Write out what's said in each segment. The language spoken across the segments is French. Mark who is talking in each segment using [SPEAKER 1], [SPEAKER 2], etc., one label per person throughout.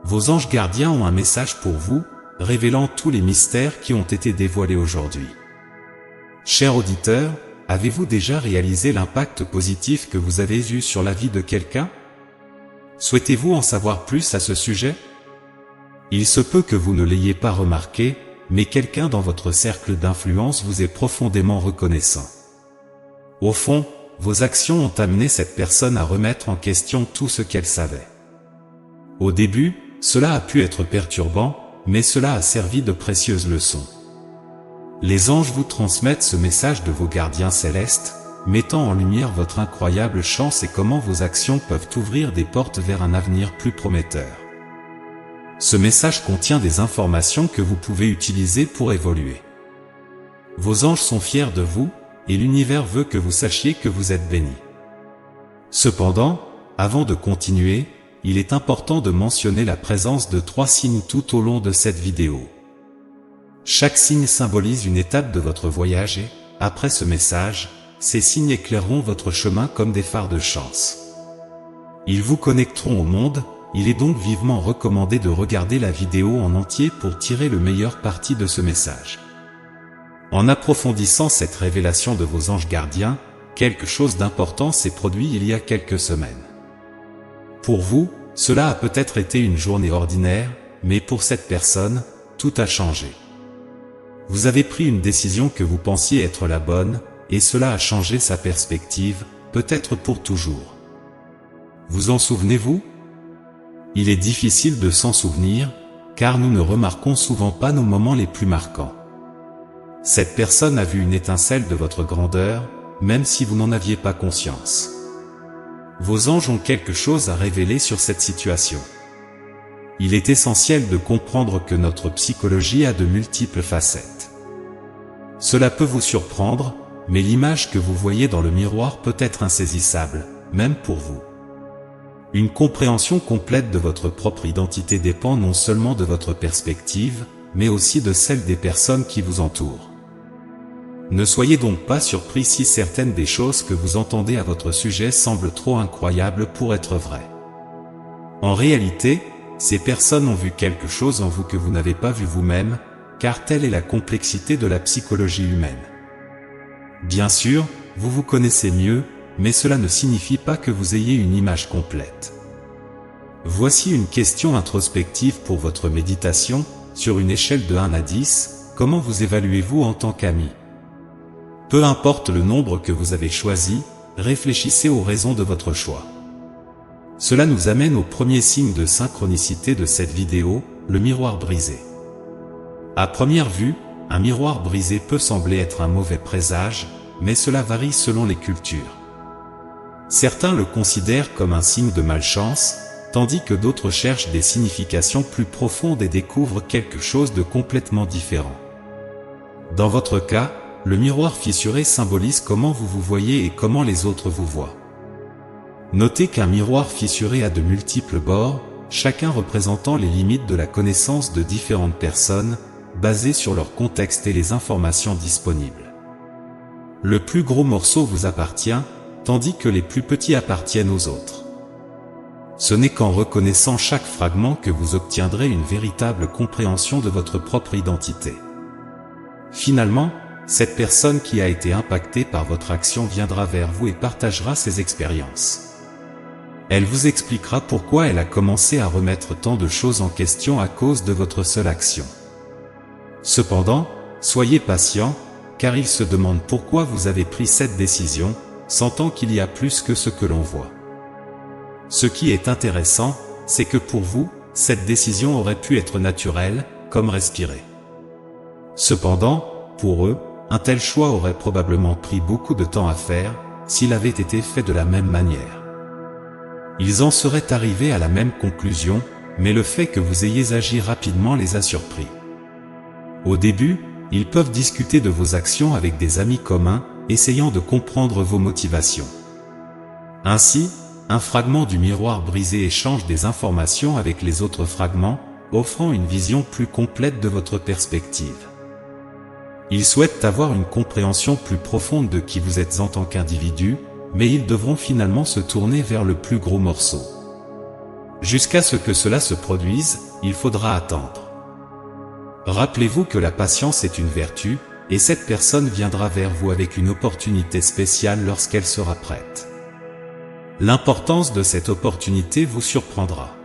[SPEAKER 1] Vos anges gardiens ont un message pour vous, révélant tous les mystères qui ont été dévoilés aujourd'hui. Cher auditeur, avez-vous déjà réalisé l'impact positif que vous avez eu sur la vie de quelqu'un? Souhaitez-vous en savoir plus à ce sujet? Il se peut que vous ne l'ayez pas remarqué, mais quelqu'un dans votre cercle d'influence vous est profondément reconnaissant. Au fond, vos actions ont amené cette personne à remettre en question tout ce qu'elle savait. Au début, cela a pu être perturbant, mais cela a servi de précieuses leçons. Les anges vous transmettent ce message de vos gardiens célestes, mettant en lumière votre incroyable chance et comment vos actions peuvent ouvrir des portes vers un avenir plus prometteur. Ce message contient des informations que vous pouvez utiliser pour évoluer. Vos anges sont fiers de vous, et l'univers veut que vous sachiez que vous êtes bénis. Cependant, avant de continuer, il est important de mentionner la présence de 3 signes tout au long de cette vidéo. Chaque signe symbolise une étape de votre voyage et, après ce message, ces signes éclaireront votre chemin comme des phares de chance. Ils vous connecteront au monde, il est donc vivement recommandé de regarder la vidéo en entier pour tirer le meilleur parti de ce message. En approfondissant cette révélation de vos anges gardiens, quelque chose d'important s'est produit il y a quelques semaines. Pour vous, cela a peut-être été une journée ordinaire, mais pour cette personne, tout a changé. Vous avez pris une décision que vous pensiez être la bonne, et cela a changé sa perspective, peut-être pour toujours. Vous en souvenez-vous? Il est difficile de s'en souvenir, car nous ne remarquons souvent pas nos moments les plus marquants. Cette personne a vu une étincelle de votre grandeur, même si vous n'en aviez pas conscience. Vos anges ont quelque chose à révéler sur cette situation. Il est essentiel de comprendre que notre psychologie a de multiples facettes. Cela peut vous surprendre, mais l'image que vous voyez dans le miroir peut être insaisissable, même pour vous. Une compréhension complète de votre propre identité dépend non seulement de votre perspective, mais aussi de celle des personnes qui vous entourent. Ne soyez donc pas surpris si certaines des choses que vous entendez à votre sujet semblent trop incroyables pour être vraies. En réalité, ces personnes ont vu quelque chose en vous que vous n'avez pas vu vous-même, car telle est la complexité de la psychologie humaine. Bien sûr, vous vous connaissez mieux, mais cela ne signifie pas que vous ayez une image complète. Voici une question introspective pour votre méditation, sur une échelle de 1 à 10, comment vous évaluez-vous en tant qu'ami? Peu importe le nombre que vous avez choisi, réfléchissez aux raisons de votre choix. Cela nous amène au premier signe de synchronicité de cette vidéo, le miroir brisé. À première vue, un miroir brisé peut sembler être un mauvais présage, mais cela varie selon les cultures. Certains le considèrent comme un signe de malchance, tandis que d'autres cherchent des significations plus profondes et découvrent quelque chose de complètement différent. Dans votre cas, le miroir fissuré symbolise comment vous vous voyez et comment les autres vous voient. Notez qu'un miroir fissuré a de multiples bords, chacun représentant les limites de la connaissance de différentes personnes, basées sur leur contexte et les informations disponibles. Le plus gros morceau vous appartient, tandis que les plus petits appartiennent aux autres. Ce n'est qu'en reconnaissant chaque fragment que vous obtiendrez une véritable compréhension de votre propre identité. Finalement, cette personne qui a été impactée par votre action viendra vers vous et partagera ses expériences. Elle vous expliquera pourquoi elle a commencé à remettre tant de choses en question à cause de votre seule action. Cependant, soyez patient, car il se demande pourquoi vous avez pris cette décision, sentant qu'il y a plus que ce que l'on voit. Ce qui est intéressant, c'est que pour vous, cette décision aurait pu être naturelle, comme respirer. Cependant, pour eux, un tel choix aurait probablement pris beaucoup de temps à faire, s'il avait été fait de la même manière. Ils en seraient arrivés à la même conclusion, mais le fait que vous ayez agi rapidement les a surpris. Au début, ils peuvent discuter de vos actions avec des amis communs, essayant de comprendre vos motivations. Ainsi, un fragment du miroir brisé échange des informations avec les autres fragments, offrant une vision plus complète de votre perspective. Ils souhaitent avoir une compréhension plus profonde de qui vous êtes en tant qu'individu, mais ils devront finalement se tourner vers le plus gros morceau. Jusqu'à ce que cela se produise, il faudra attendre. Rappelez-vous que la patience est une vertu, et cette personne viendra vers vous avec une opportunité spéciale lorsqu'elle sera prête. L'importance de cette opportunité vous surprendra.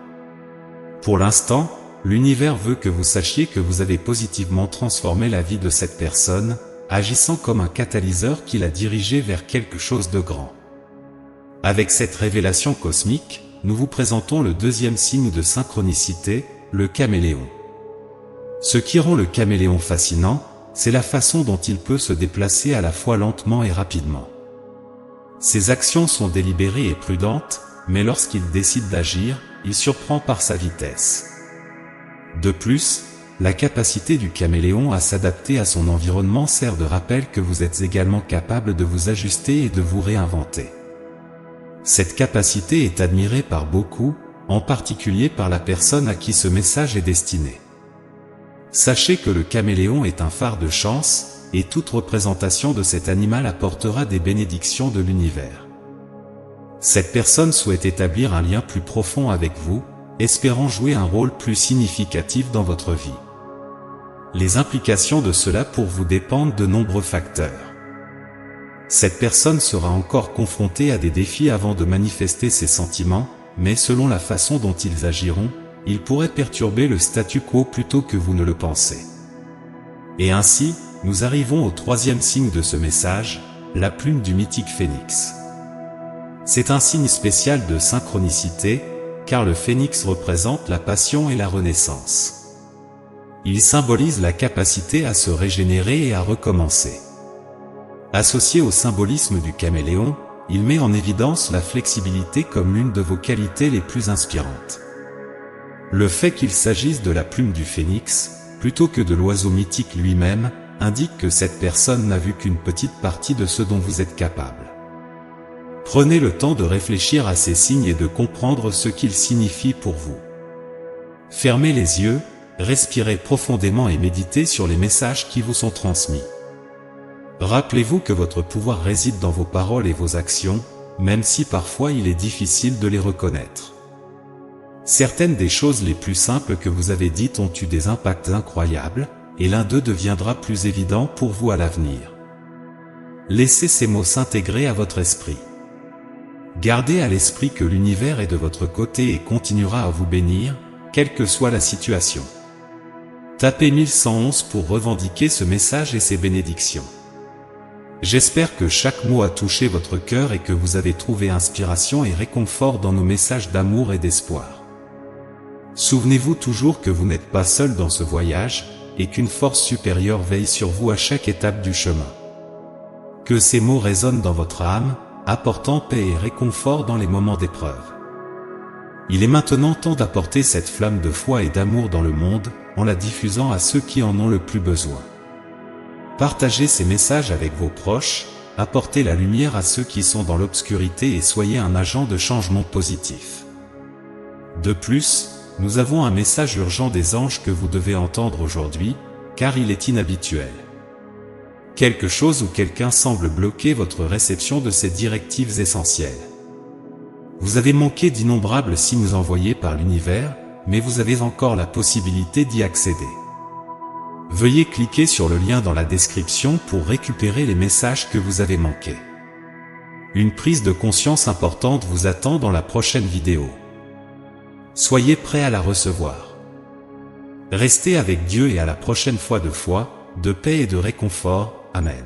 [SPEAKER 1] Pour l'instant, l'univers veut que vous sachiez que vous avez positivement transformé la vie de cette personne, agissant comme un catalyseur qui l'a dirigé vers quelque chose de grand. Avec cette révélation cosmique, nous vous présentons le deuxième signe de synchronicité, le caméléon. Ce qui rend le caméléon fascinant, c'est la façon dont il peut se déplacer à la fois lentement et rapidement. Ses actions sont délibérées et prudentes, mais lorsqu'il décide d'agir, il surprend par sa vitesse. De plus, la capacité du caméléon à s'adapter à son environnement sert de rappel que vous êtes également capable de vous ajuster et de vous réinventer. Cette capacité est admirée par beaucoup, en particulier par la personne à qui ce message est destiné. Sachez que le caméléon est un phare de chance, et toute représentation de cet animal apportera des bénédictions de l'univers. Cette personne souhaite établir un lien plus profond avec vous, espérant jouer un rôle plus significatif dans votre vie. Les implications de cela pour vous dépendent de nombreux facteurs. Cette personne sera encore confrontée à des défis avant de manifester ses sentiments, mais selon la façon dont ils agiront, ils pourraient perturber le statu quo plutôt que vous ne le pensez. Et ainsi, nous arrivons au troisième signe de ce message, la plume du mythique phénix. C'est un signe spécial de synchronicité, car le phénix représente la passion et la renaissance. Il symbolise la capacité à se régénérer et à recommencer. Associé au symbolisme du caméléon, il met en évidence la flexibilité comme l'une de vos qualités les plus inspirantes. Le fait qu'il s'agisse de la plume du phénix, plutôt que de l'oiseau mythique lui-même, indique que cette personne n'a vu qu'une petite partie de ce dont vous êtes capable. Prenez le temps de réfléchir à ces signes et de comprendre ce qu'ils signifient pour vous. Fermez les yeux, respirez profondément et méditez sur les messages qui vous sont transmis. Rappelez-vous que votre pouvoir réside dans vos paroles et vos actions, même si parfois il est difficile de les reconnaître. Certaines des choses les plus simples que vous avez dites ont eu des impacts incroyables, et l'un d'eux deviendra plus évident pour vous à l'avenir. Laissez ces mots s'intégrer à votre esprit. Gardez à l'esprit que l'univers est de votre côté et continuera à vous bénir, quelle que soit la situation. Tapez 1111 pour revendiquer ce message et ses bénédictions. J'espère que chaque mot a touché votre cœur et que vous avez trouvé inspiration et réconfort dans nos messages d'amour et d'espoir. Souvenez-vous toujours que vous n'êtes pas seul dans ce voyage, et qu'une force supérieure veille sur vous à chaque étape du chemin. Que ces mots résonnent dans votre âme, apportant paix et réconfort dans les moments d'épreuve. Il est maintenant temps d'apporter cette flamme de foi et d'amour dans le monde, en la diffusant à ceux qui en ont le plus besoin. Partagez ces messages avec vos proches, apportez la lumière à ceux qui sont dans l'obscurité et soyez un agent de changement positif. De plus, nous avons un message urgent des anges que vous devez entendre aujourd'hui, car il est inhabituel. Quelque chose ou quelqu'un semble bloquer votre réception de ces directives essentielles. Vous avez manqué d'innombrables signes envoyés par l'univers, mais vous avez encore la possibilité d'y accéder. Veuillez cliquer sur le lien dans la description pour récupérer les messages que vous avez manqués. Une prise de conscience importante vous attend dans la prochaine vidéo. Soyez prêts à la recevoir. Restez avec Dieu et à la prochaine fois de foi, de paix et de réconfort. Amen.